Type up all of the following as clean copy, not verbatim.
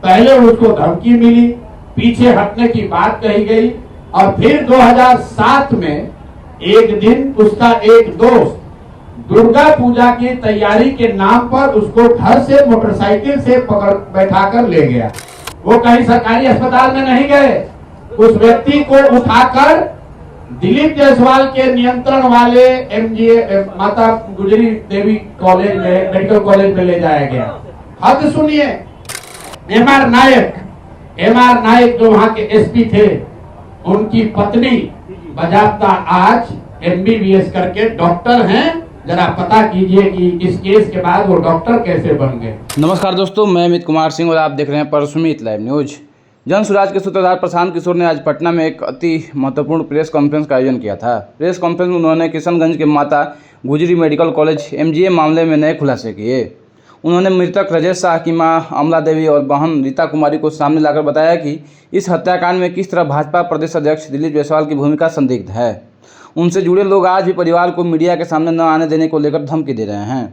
पहले उसको धमकी मिली, पीछे हटने की बात कही गई और फिर 2007 में एक दिन उसका एक दोस्त दुर्गा पूजा की तैयारी के नाम पर उसको घर से मोटरसाइकिल से पकड़ बैठा कर ले गया। वो कहीं सरकारी अस्पताल में नहीं गए, उस व्यक्ति को उठाकर दिलीप जायसवाल के नियंत्रण वाले एमजीए माता गुजरी देवी कॉलेज में, मेडिकल कॉलेज में ले जाया गया। हद सुनिए, एमआर नायक जो वहां के एसपी थे, उनकी पत्नी बजाबता आज एमबीबीएस करके डॉक्टर हैं। जरा पता कीजिए कि इस केस के बाद वो डॉक्टर कैसे बन गए। नमस्कार दोस्तों, मैं अमित कुमार सिंह और आप देख रहे हैं परसुमित लाइव न्यूज। जन सुराज के सूत्रधार प्रशांत किशोर ने आज पटना में एक अति महत्वपूर्ण प्रेस कॉन्फ्रेंस का आयोजन किया था। प्रेस कॉन्फ्रेंस में उन्होंने किशनगंज के माता गुजरी मेडिकल कॉलेज एमजीए मामले में नए खुलासे किए। उन्होंने मृतक राजेश शाह की मां अमला देवी और बहन रीता कुमारी को सामने लाकर बताया कि इस हत्याकांड में किस तरह भाजपा प्रदेश अध्यक्ष दिलीप जायसवाल की भूमिका संदिग्ध है। उनसे जुड़े लोग आज भी परिवार को मीडिया के सामने न आने देने को लेकर धमकी दे रहे हैं।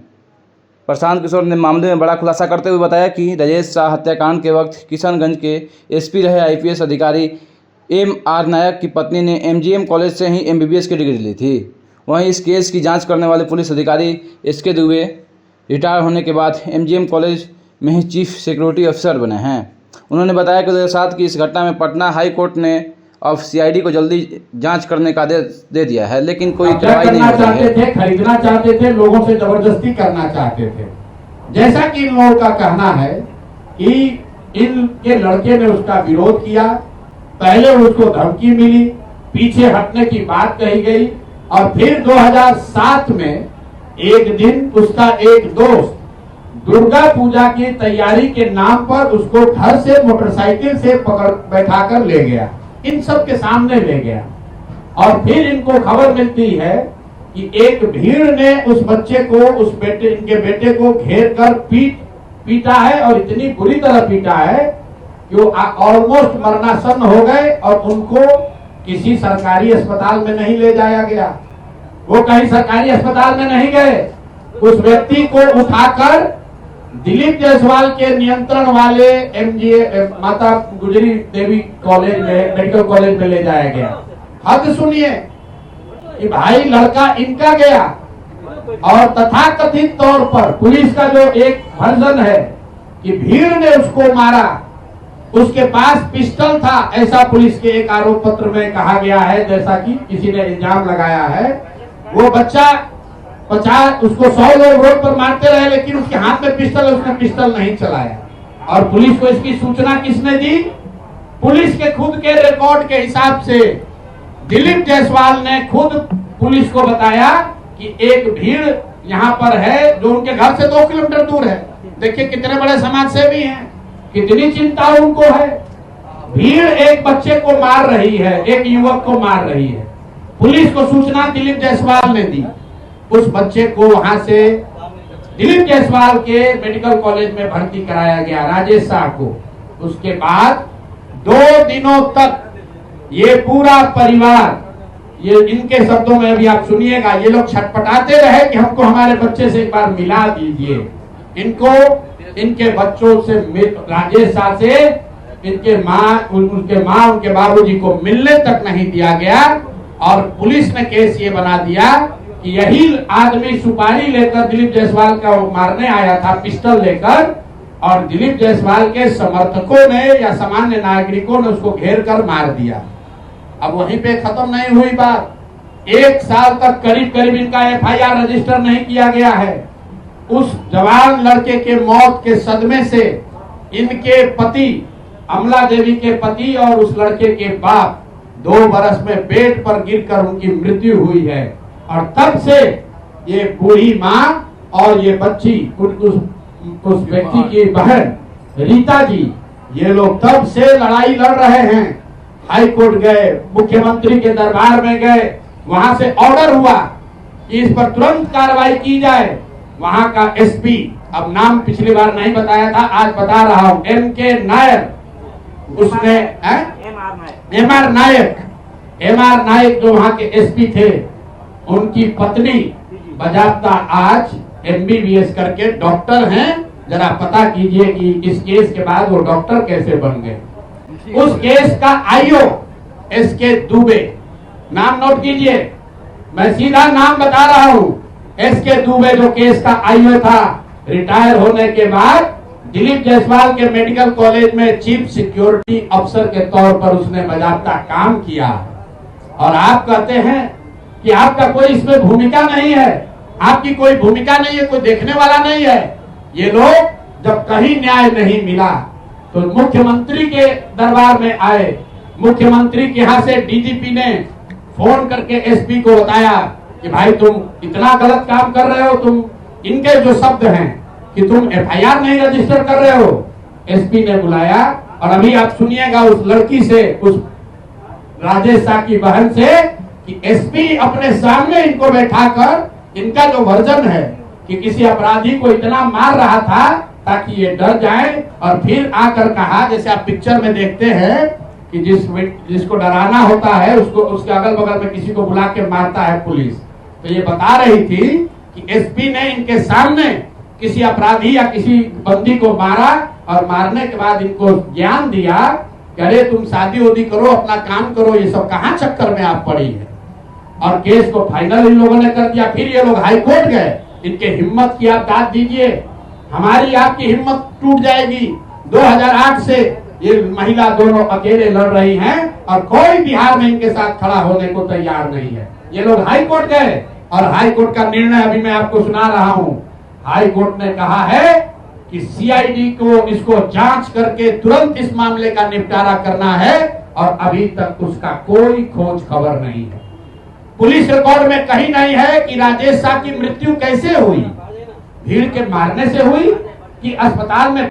प्रशांत किशोर ने मामले में बड़ा खुलासा करते हुए बताया कि राजेश शाह हत्याकांड के वक्त किशनगंज के एसपी रहे आईपीएस अधिकारी एमआर नायक की पत्नी ने एमजीएम कॉलेज से ही एमबीबीएस की डिग्री ली थी। वहीं इस केस की जांच करने वाले पुलिस अधिकारी एसके दुबे रिटायर होने के बाद एमजीएम कॉलेज में ही चीफ सिक्योरिटी अफसर बने हैं। उन्होंने बताया कि 2007 की इस घटना में पटना हाई कोर्ट ने अब सीआईडी को जल्दी जांच करने का आदेश दे दिया है, लेकिन कोई कार्रवाई नहीं हो रही है। खरीदना चाहते थे, लोगों से जबरदस्ती करना चाहते थे। जैसा कि इन लोगों का कहना है कि इनके लड़के ने उसका विरोध किया, पहले उसको धमकी मिली, पीछे हटने की बात कही गई और फिर 2007 में एक दिन उसका एक दोस्त दुर्गा पूजा की तैयारी के नाम पर उसको घर से मोटरसाइकिल से पकड़ बैठा कर ले गया, इन सब के सामने ले गया। और फिर इनको खबर मिलती है कि एक भीड़ ने उस बच्चे को, इनके बेटे को घेर कर पीटा है और इतनी बुरी तरह पीटा है कि वो ऑलमोस्ट मरणासन हो गए और उनको किसी सरकारी अस्पताल में नहीं ले जाया गया। वो कहीं सरकारी अस्पताल में नहीं गए, उस व्यक्ति को उठाकर दिलीप जायसवाल के नियंत्रण वाले एमजीए माता गुजरी देवी कॉलेज में, मेडिकल कॉलेज में ले जाया गया। हद सुनिए कि भाई लड़का इनका गया और तथाकथित तौर पर पुलिस का जो एक वर्जन है कि भीड़ ने उसको मारा, उसके पास पिस्टल था, ऐसा पुलिस के एक आरोप पत्र में कहा गया है, जैसा कि किसी ने इल्जाम लगाया है। वो बच्चा 50 उसको 100 लोग रोड पर मारते रहे, लेकिन उसके हाथ में पिस्टल है, उसने पिस्टल नहीं चलाया। और पुलिस को इसकी सूचना किसने दी? पुलिस के खुद के रिकॉर्ड के हिसाब से दिलीप जायसवाल ने खुद पुलिस को बताया कि एक भीड़ यहाँ पर है जो उनके घर से 2 किलोमीटर दूर है। देखिए कितने बड़े समाज सेवी हैं, कितनी चिंता उनको है। भीड़ एक बच्चे को मार रही है, एक युवक को मार रही है। पुलिस को सूचना दिलीप जायसवाल ने दी, उस बच्चे को वहां से दिलीप जायसवाल के मेडिकल कॉलेज में भर्ती कराया गया, राजेश शाह को। उसके बाद 2 दिनों तक ये पूरा परिवार, ये इनके शब्दों में भी आप सुनिएगा, ये लोग छटपटाते रहे कि हमको हमारे बच्चे से एक बार मिला दीजिए। इनको इनके बच्चों से, राजेश शाह से उनके माँ उनके बाबूजी को मिलने तक नहीं दिया गया। और पुलिस ने केस ये बना दिया कि यही आदमी सुपारी लेकर दिलीप जायसवाल का मारने आया था, पिस्टल लेकर, और दिलीप जायसवाल के समर्थकों ने या सामान्य नागरिकों ने उसको घेर कर मार दिया। अब वहीं पे खत्म नहीं हुई बात, 1 साल तक करीब इनका एफआईआर रजिस्टर नहीं किया गया है। उस जवान लड़के के मौत के सदमे से इनके पति, अमला देवी के पति और उस लड़के के बाप 2 बरस में बेड पर गिरकर उनकी मृत्यु हुई है। और तब से ये बूढ़ी माँ और ये बच्ची, उस व्यक्ति की बहन रीता जी, ये लोग तब से लड़ाई लड़ रहे हैं। हाई कोर्ट गए, मुख्यमंत्री के दरबार में गए, वहां से ऑर्डर हुआ कि इस पर तुरंत कार्रवाई की जाए। वहां का एसपी, अब नाम पिछली बार नहीं बताया था, आज बता रहा हूं, एमके नायर, उसने एमआर नायक जो वहां के एसपी थे, उनकी पत्नी बजाबता आज एमबीबीएस करके डॉक्टर हैं। जरा पता कीजिए कि इस केस के बाद वो डॉक्टर कैसे बन गए। उस केस का आईओ एसके दुबे, नाम नोट कीजिए, मैं सीधा नाम बता रहा हूं। एसके दुबे जो केस का आईओ था, रिटायर होने के बाद दिलीप जायसवाल के मेडिकल कॉलेज में चीफ सिक्योरिटी अफसर के तौर पर उसने बाकायदा काम किया। और आप कहते हैं कि आपका कोई इसमें भूमिका नहीं है, आपकी कोई भूमिका नहीं है, कोई देखने वाला नहीं है। ये लोग जब कहीं न्याय नहीं मिला तो मुख्यमंत्री के दरबार में आए। मुख्यमंत्री के यहां से डीजीपी ने फोन करके एसपी को बताया कि भाई तुम इतना गलत काम कर रहे हो, तुम इनके जो शब्द हैं कि तुम एफआईआर नहीं रजिस्टर कर रहे हो। एसपी ने बुलाया और अभी आप सुनिएगा उस लड़की से, उस राजेश शाह की बहन से, कि एसपी अपने सामने इनको बैठाकर इनका जो वर्जन है कि किसी अपराधी को इतना मार रहा था ताकि ये डर जाए, और फिर आकर कहा, जैसे आप पिक्चर में देखते हैं कि जिसको डराना होता है उसको उसके अगल बगल में किसी को बुला के मारता है पुलिस। तो ये बता रही थी कि एसपी ने इनके सामने किसी अपराधी या किसी बंदी को मारा और मारने के बाद इनको ज्ञान दिया कि अरे तुम शादी उदी करो, अपना काम करो, ये सब कहां चक्कर में आप पड़ी है। और केस को फाइनल इन लोगों ने कर दिया। फिर ये लोग हाई कोर्ट गए। इनके हिम्मत की आप दाद दीजिए, हमारी आपकी हिम्मत टूट जाएगी। 2008 से ये महिला दोनों अकेले लड़ रही हैं और कोई बिहार में इनके साथ खड़ा होने को तैयार नहीं है। ये लोग हाई कोर्ट गए और हाई कोर्ट का निर्णय अभी मैं आपको सुना रहा हूं। हाई कोर्ट ने कहा है कि सीआईडी को इसको जांच करके तुरंत इस मामले का निपटारा करना है, और अभी तक उसका कोई खोज खबर नहीं है। पुलिस रिकॉर्ड में कहीं नहीं है कि राजेश शाह की मृत्यु कैसे हुई, भीड़ के मारने से हुई कि अस्पताल में